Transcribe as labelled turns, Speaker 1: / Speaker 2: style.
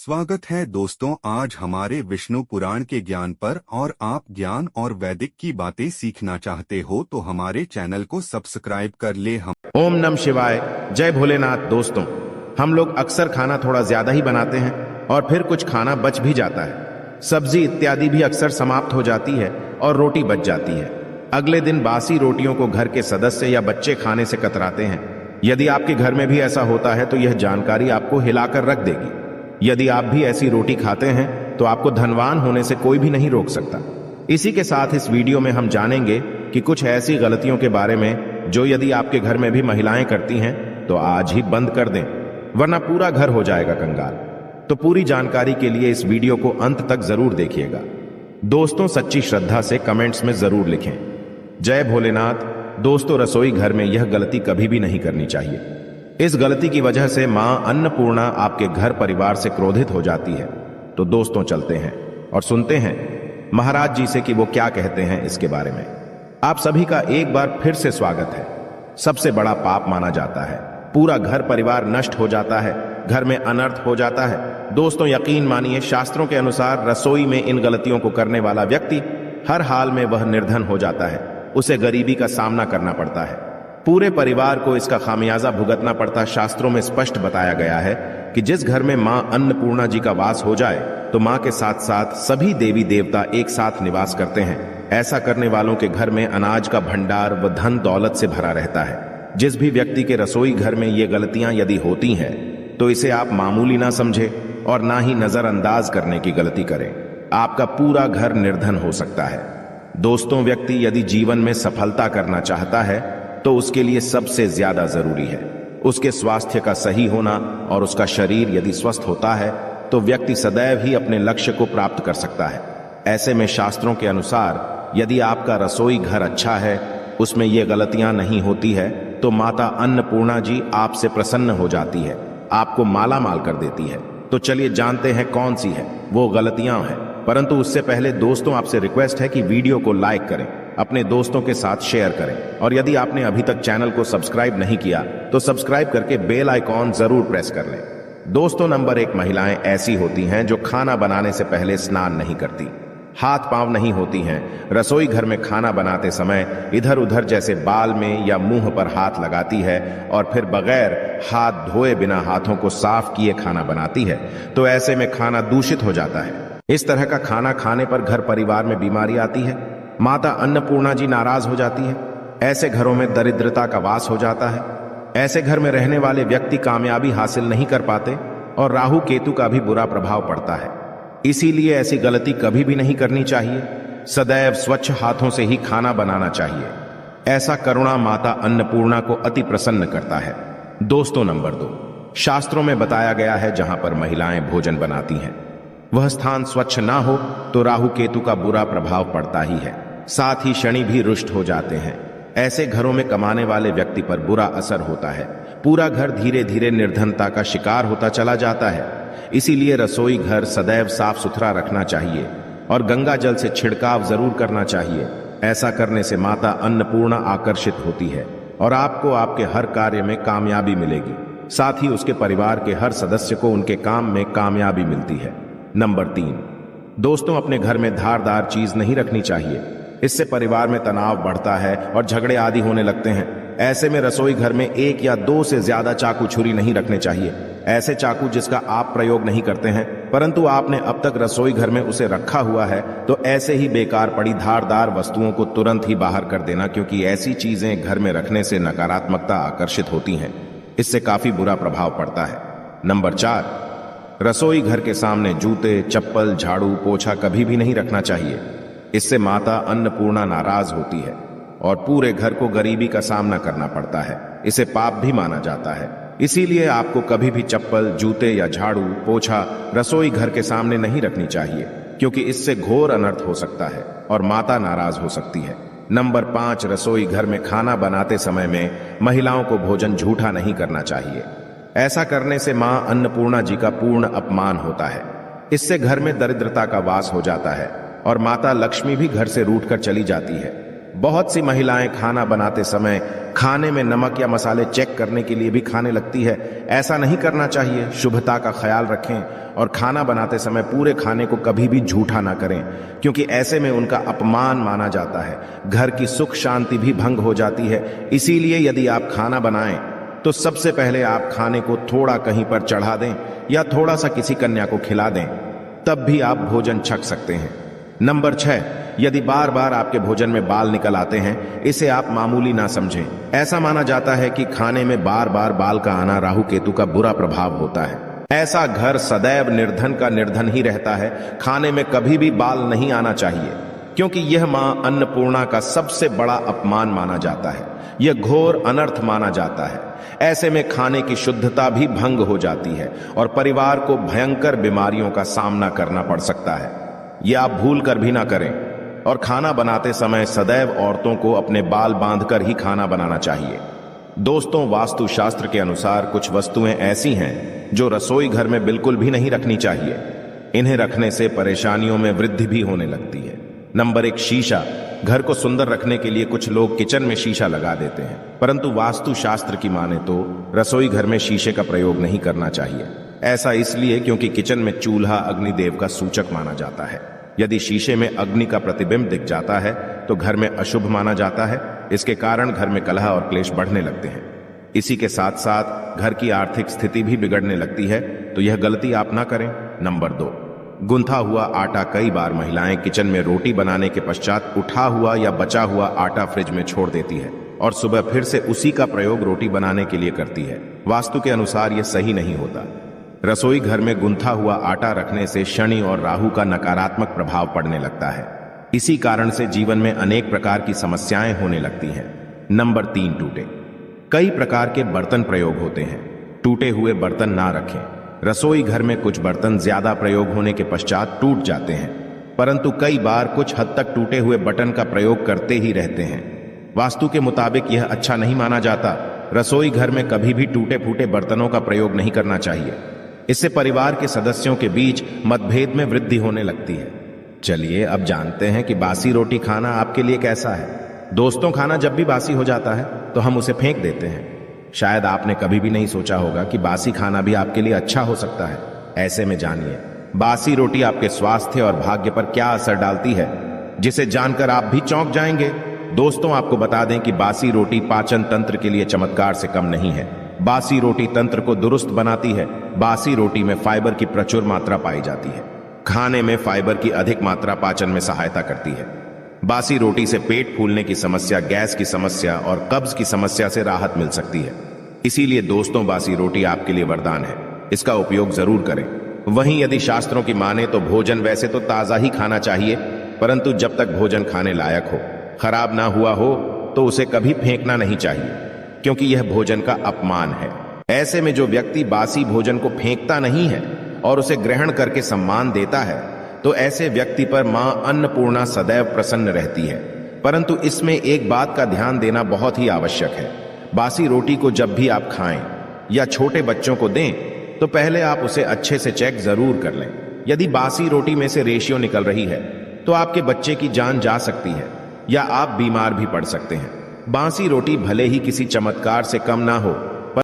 Speaker 1: स्वागत है दोस्तों, आज हमारे विष्णु पुराण के ज्ञान पर। और आप ज्ञान और वैदिक की बातें सीखना चाहते हो तो हमारे चैनल को सब्सक्राइब कर ले। हम
Speaker 2: ओम नमः शिवाय, जय भोलेनाथ। दोस्तों, हम लोग अक्सर खाना थोड़ा ज्यादा ही बनाते हैं और फिर कुछ खाना बच भी जाता है। सब्जी इत्यादि भी अक्सर समाप्त हो जाती है और रोटी बच जाती है। अगले दिन बासी रोटियों को घर के सदस्य या बच्चे खाने से कतराते हैं। यदि आपके घर में भी ऐसा होता है तो यह जानकारी आपको हिलाकर रख देगी। यदि आप भी ऐसी रोटी खाते हैं तो आपको धनवान होने से कोई भी नहीं रोक सकता। इसी के साथ इस वीडियो में हम जानेंगे कि कुछ ऐसी गलतियों के बारे में जो यदि आपके घर में भी महिलाएं करती हैं तो आज ही बंद कर दें, वरना पूरा घर हो जाएगा कंगाल। तो पूरी जानकारी के लिए इस वीडियो को अंत तक जरूर देखिएगा। दोस्तों, सच्ची श्रद्धा से कमेंट्स में जरूर लिखें जय भोलेनाथ। दोस्तों, रसोई घर में यह गलती कभी भी नहीं करनी चाहिए। इस गलती की वजह से मां अन्नपूर्णा आपके घर परिवार से क्रोधित हो जाती है। तो दोस्तों, चलते हैं और सुनते हैं महाराज जी से कि वो क्या कहते हैं इसके बारे में। आप सभी का एक बार फिर से स्वागत है। सबसे बड़ा पाप माना जाता है, पूरा घर परिवार नष्ट हो जाता है, घर में अनर्थ हो जाता है। दोस्तों, यकीन मानिए, शास्त्रों के अनुसार रसोई में इन गलतियों को करने वाला व्यक्ति हर हाल में वह निर्धन हो जाता है। उसे गरीबी का सामना करना पड़ता है, पूरे परिवार को इसका खामियाजा भुगतना पड़ता। शास्त्रों में स्पष्ट बताया गया है कि जिस घर में मां अन्नपूर्णा जी का वास हो जाए तो मां के साथ साथ सभी देवी देवता एक साथ निवास करते हैं। ऐसा करने वालों के घर में अनाज का भंडार व धन दौलत से भरा रहता है। जिस भी व्यक्ति के रसोई घर में ये गलतियां यदि होती हैं तो इसे आप मामूली ना समझे और ना ही नजरअंदाज करने की गलती करें। आपका पूरा घर निर्धन हो सकता है। दोस्तों, व्यक्ति यदि जीवन में सफलता करना चाहता है तो उसके लिए सबसे ज्यादा जरूरी है उसके स्वास्थ्य का सही होना। और उसका शरीर यदि स्वस्थ होता है तो व्यक्ति सदैव ही अपने लक्ष्य को प्राप्त कर सकता है। ऐसे में शास्त्रों के अनुसार यदि आपका रसोई घर अच्छा है, उसमें ये गलतियां नहीं होती है, तो माता अन्नपूर्णा जी आपसे प्रसन्न हो जाती है, आपको माला माल कर देती है। तो चलिए जानते हैं कौन सी है वो गलतियां हैं। परंतु उससे पहले दोस्तों, आपसे रिक्वेस्ट है कि वीडियो को लाइक करें, अपने दोस्तों के साथ शेयर करें और यदि आपने अभी तक चैनल को सब्सक्राइब नहीं किया तो सब्सक्राइब करके बेल आइकॉन जरूर प्रेस कर लें। दोस्तों, नंबर 1, महिलाएं ऐसी होती हैं जो खाना बनाने से पहले स्नान नहीं करती, हाथ पांव नहीं होती हैं। रसोई घर में खाना बनाते समय इधर उधर जैसे बाल में या मुंह पर हाथ लगाती है और फिर बगैर हाथ धोए बिना हाथों को साफ किए खाना बनाती है। तो ऐसे में खाना दूषित हो जाता है। इस तरह का खाना खाने पर घर परिवार में बीमारी आती है, माता अन्नपूर्णा जी नाराज हो जाती है। ऐसे घरों में दरिद्रता का वास हो जाता है। ऐसे घर में रहने वाले व्यक्ति कामयाबी हासिल नहीं कर पाते और राहु केतु का भी बुरा प्रभाव पड़ता है। इसीलिए ऐसी गलती कभी भी नहीं करनी चाहिए। सदैव स्वच्छ हाथों से ही खाना बनाना चाहिए। ऐसा करुणा माता अन्नपूर्णा को अति प्रसन्न करता है। दोस्तों, नंबर 2, शास्त्रों में बताया गया है जहां पर महिलाएं भोजन बनाती हैं वह स्थान स्वच्छ ना हो तो राहु केतु का बुरा प्रभाव पड़ता ही है, साथ ही शनि भी रुष्ट हो जाते हैं। ऐसे घरों में कमाने वाले व्यक्ति पर बुरा असर होता है। पूरा घर धीरे धीरे निर्धनता का शिकार होता चला जाता है। इसीलिए रसोई घर सदैव साफ सुथरा रखना चाहिए और गंगा जल से छिड़काव जरूर करना चाहिए। ऐसा करने से माता अन्नपूर्णा आकर्षित होती है और आपको आपके हर कार्य में कामयाबी मिलेगी। साथ ही उसके परिवार के हर सदस्य को उनके काम में कामयाबी मिलती है। नंबर 3, दोस्तों, अपने घर में धारदार चीज नहीं रखनी चाहिए। इससे परिवार में तनाव बढ़ता है और झगड़े आदि होने लगते हैं। ऐसे में रसोई घर में 1 या 2 से ज्यादा चाकू छुरी नहीं रखने चाहिए। ऐसे चाकू जिसका आप प्रयोग नहीं करते हैं परंतु आपने अब तक रसोई घर में उसे रखा हुआ है तो ऐसे ही बेकार पड़ी धारदार वस्तुओं को तुरंत ही बाहर कर देना, क्योंकि ऐसी चीजें घर में रखने से नकारात्मकता आकर्षित होती हैं। इससे काफी बुरा प्रभाव पड़ता है। नंबर 4, रसोई घर के सामने जूते, चप्पल, झाड़ू, पोछा कभी भी नहीं रखना चाहिए। इससे माता अन्नपूर्णा नाराज होती है और पूरे घर को गरीबी का सामना करना पड़ता है। इसे पाप भी माना जाता है। इसीलिए आपको कभी भी चप्पल, जूते या झाड़ू, पोछा रसोई घर के सामने नहीं रखनी चाहिए, क्योंकि इससे घोर अनर्थ हो सकता है और माता नाराज हो सकती है। नंबर 5, रसोई घर में खाना बनाते समय में महिलाओं को भोजन झूठा नहीं करना चाहिए। ऐसा करने से मां अन्नपूर्णा जी का पूर्ण अपमान होता है। इससे घर में दरिद्रता का वास हो जाता है और माता लक्ष्मी भी घर से रूठकर चली जाती है। बहुत सी महिलाएं खाना बनाते समय खाने में नमक या मसाले चेक करने के लिए भी खाने लगती है। ऐसा नहीं करना चाहिए। शुभता का ख्याल रखें और खाना बनाते समय पूरे खाने को कभी भी झूठा ना करें, क्योंकि ऐसे में उनका अपमान माना जाता है। घर की सुख शांति भी भंग हो जाती है। इसीलिए यदि आप खाना बनाएं तो सबसे पहले आप खाने को थोड़ा कहीं पर चढ़ा दें या थोड़ा सा किसी कन्या को खिला दें, तब भी आप भोजन छक सकते हैं। नंबर 6, यदि बार बार आपके भोजन में बाल निकल आते हैं, इसे आप मामूली ना समझें। ऐसा माना जाता है कि खाने में बार बार बाल का आना राहु केतु का बुरा प्रभाव होता है। ऐसा घर सदैव निर्धन का निर्धन ही रहता है। खाने में कभी भी बाल नहीं आना चाहिए, क्योंकि यह मां अन्नपूर्णा का सबसे बड़ा अपमान माना जाता है। यह घोर अनर्थ माना जाता है। ऐसे में खाने की शुद्धता भी भंग हो जाती है और परिवार को भयंकर बीमारियों का सामना करना पड़ सकता है। यह आप भूल कर भी ना करें। और खाना बनाते समय सदैव औरतों को अपने बाल बांधकर ही खाना बनाना चाहिए। दोस्तों, वास्तु शास्त्र के अनुसार कुछ वस्तुएं ऐसी हैं जो रसोई घर में बिल्कुल भी नहीं रखनी चाहिए। इन्हें रखने से परेशानियों में वृद्धि भी होने लगती है। नंबर 1, शीशा। घर को सुंदर रखने के लिए कुछ लोग किचन में शीशा लगा देते हैं, परंतु वास्तु शास्त्र की माने तो रसोई घर में शीशे का प्रयोग नहीं करना चाहिए। ऐसा इसलिए क्योंकि किचन में चूल्हा अग्निदेव का सूचक माना जाता है। यदि शीशे में अग्नि का प्रतिबिंब दिख जाता है तो घर में अशुभ माना जाता है। इसके कारण घर में कलह और क्लेश बढ़ने लगते हैं। इसी के साथ साथ घर की आर्थिक स्थिति भी बिगड़ने लगती है, तो यह गलती आप ना करें। नंबर 2, गुंथा हुआ आटा। कई बार महिलाएं किचन में रोटी बनाने के पश्चात उठा हुआ या बचा हुआ आटा फ्रिज में छोड़ देती है और सुबह फिर से उसी का प्रयोग रोटी बनाने के लिए करती है। वास्तु के अनुसार यह सही नहीं होता। रसोई घर में गुंथा हुआ आटा रखने से शनि और राहु का नकारात्मक प्रभाव पड़ने लगता है। इसी कारण से जीवन में अनेक प्रकार की समस्याएं होने लगती हैं। नंबर 3, टूटे। कई प्रकार के बर्तन प्रयोग होते हैं। टूटे हुए बर्तन ना रखें। रसोई घर में कुछ बर्तन ज्यादा प्रयोग होने के पश्चात टूट जाते हैं, परंतु कई बार कुछ हद तक टूटे हुए बर्तन का प्रयोग करते ही रहते हैं। वास्तु के मुताबिक यह अच्छा नहीं माना जाता। रसोई घर में कभी भी टूटे फूटे बर्तनों का प्रयोग नहीं करना चाहिए। इससे परिवार के सदस्यों के बीच मतभेद में वृद्धि होने लगती है। चलिए अब जानते हैं कि बासी रोटी खाना आपके लिए कैसा है। दोस्तों, खाना जब भी बासी हो जाता है तो हम उसे फेंक देते हैं। शायद आपने कभी भी नहीं सोचा होगा कि बासी खाना भी आपके लिए अच्छा हो सकता है। ऐसे में जानिए बासी रोटी आपके स्वास्थ्य और भाग्य पर क्या असर डालती है, जिसे जानकर आप भी चौंक जाएंगे। दोस्तों, आपको बता दें कि बासी रोटी पाचन तंत्र के लिए चमत्कार से कम नहीं है। बासी रोटी तंत्र को दुरुस्त बनाती है। बासी रोटी में फाइबर की प्रचुर मात्रा पाई जाती है। खाने में फाइबर की अधिक मात्रा पाचन में सहायता करती है। बासी रोटी से पेट फूलने की समस्या, गैस की समस्या और कब्ज की समस्या से राहत मिल सकती है। इसीलिए दोस्तों, बासी रोटी आपके लिए वरदान है। इसका उपयोग जरूर करें। वहीं यदि शास्त्रों की माने तो भोजन वैसे तो ताजा ही खाना चाहिए, परंतु जब तक भोजन खाने लायक हो, खराब ना हुआ हो, तो उसे कभी फेंकना नहीं चाहिए, क्योंकि यह भोजन का अपमान है। ऐसे में जो व्यक्ति बासी भोजन को फेंकता नहीं है और उसे ग्रहण करके सम्मान देता है, तो ऐसे व्यक्ति पर मां अन्नपूर्णा सदैव प्रसन्न रहती है। परंतु इसमें एक बात का ध्यान देना बहुत ही आवश्यक है। बासी रोटी को जब भी आप खाएं या छोटे बच्चों को दें, तो पहले आप उसे अच्छे से चेक जरूर कर लें। यदि बासी रोटी में से रेशियो निकल रही है, तो आपके बच्चे की जान जा सकती है या आप बीमार भी पड़ सकते हैं। बासी रोटी भले ही किसी चमत्कार से कम ना हो,